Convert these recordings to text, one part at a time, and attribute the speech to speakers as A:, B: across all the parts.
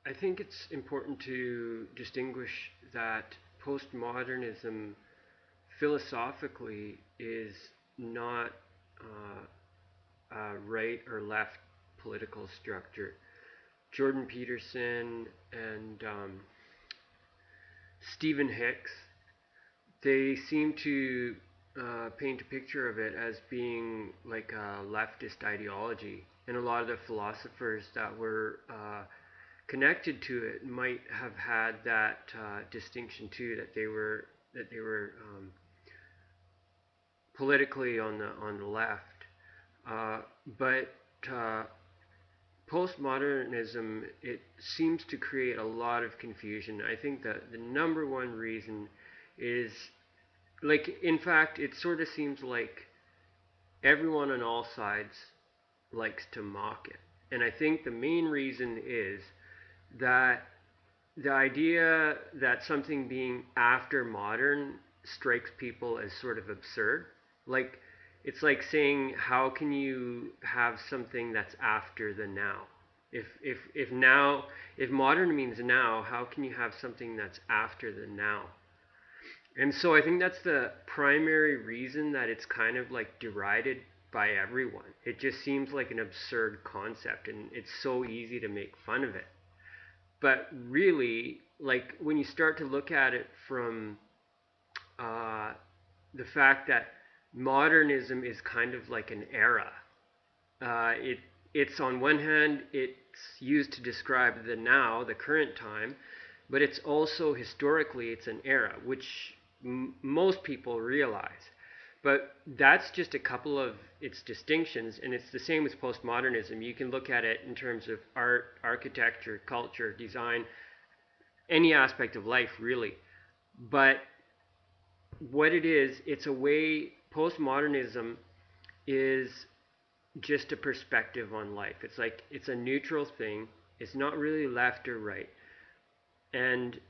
A: I think it's important to distinguish that postmodernism philosophically is not a right or left political structure. Jordan Peterson and Stephen Hicks, they seem to paint a picture of it as being like a leftist ideology. And a lot of the philosophers that were connected to it might have had that distinction too, that they were politically on the left. But postmodernism, it seems to create a lot of confusion. I think that the number one reason is, like, in fact, it sort of seems like everyone on all sides likes to mock it. And I think the main reason is that the idea that something being after modern strikes people as sort of absurd. Like, it's like saying, how can you have something that's after the now? If now, if modern means now, how can you have something that's after the now? And so I think that's the primary reason that it's kind of like derided by everyone. It just seems like an absurd concept, and it's so easy to make fun of it. But really, like, when you start to look at it from uh, the fact that modernism is kind of like an era. It's on one hand, it's used to describe the now, the current time, but it's also historically it's an era, which most people realize. But that's just a couple of its distinctions, and it's the same with postmodernism. You can look at it in terms of art, architecture, culture, design, any aspect of life, really. But what it is, it's a way, postmodernism is just a perspective on life. It's like it's a neutral thing. It's not really left or right. And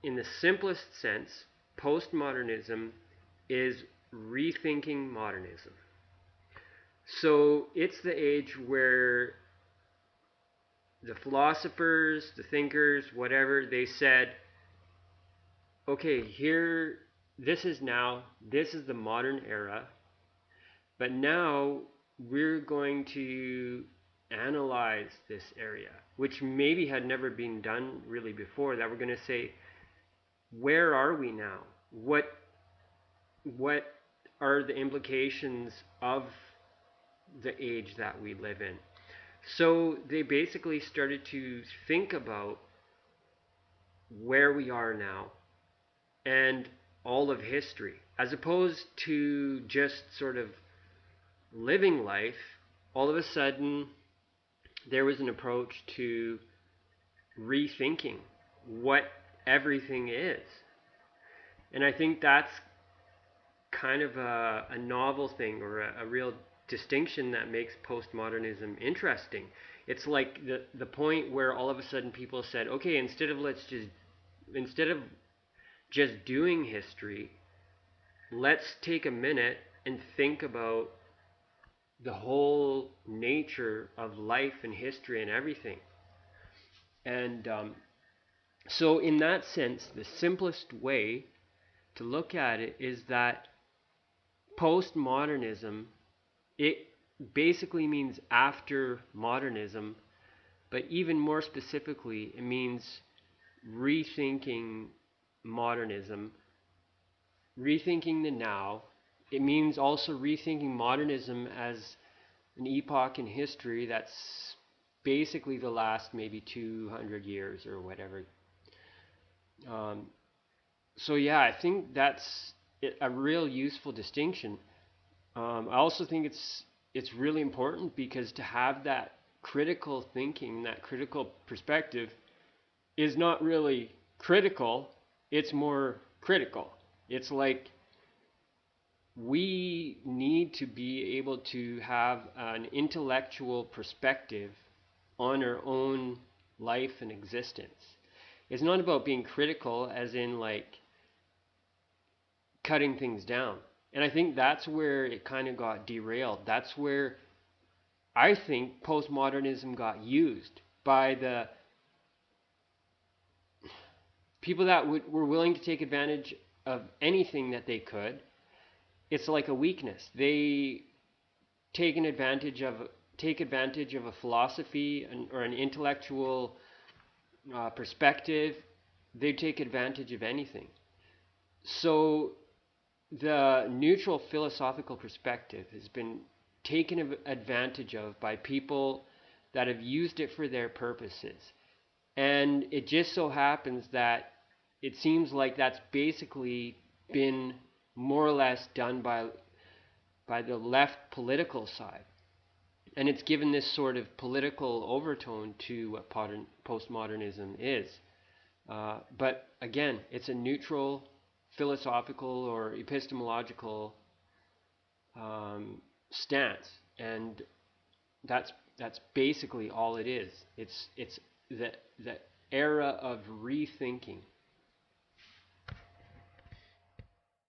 A: in the simplest sense, postmodernism is rethinking modernism. So it's the age where the philosophers, the thinkers, whatever, they said, okay, here, this is now, this is the modern era, but now we're going to analyze this area, which maybe had never been done really before. That we're going to say, where are we now? What are the implications of the age that we live in? So they basically started to think about where we are now and all of history, as opposed to just sort of living life. All of a sudden, there was an approach to rethinking what everything is. And I think that's kind of a novel thing, or a real distinction that makes postmodernism interesting. It's like the point where all of a sudden people said, okay, instead of just doing history, let's take a minute and think about the whole nature of life and history and everything. And so, in that sense, the simplest way to look at it is that postmodernism, it basically means after modernism, but even more specifically, it means rethinking modernism, rethinking the now. It means also rethinking modernism as an epoch in history that's basically the last maybe 200 years or whatever. Um, so yeah, I think that's a real useful distinction. I also think it's really important because to have that critical thinking, that critical perspective, is not really critical. It's more critical. It's like we need to be able to have an intellectual perspective on our own life and existence. It's not about being critical, as in like cutting things down. And I think that's where it kind of got derailed. That's where I think postmodernism got used by the people that were willing to take advantage of anything that they could, it's like a weakness. They take an advantage of take advantage of a philosophy or an intellectual perspective. They take advantage of anything. So the neutral philosophical perspective has been taken advantage of by people that have used it for their purposes. And it just so happens that it seems like that's basically been more or less done by the left political side. And it's given this sort of political overtone to what postmodernism is. But again, it's a neutral philosophical or epistemological stance, and that's basically all it is. It's the era of rethinking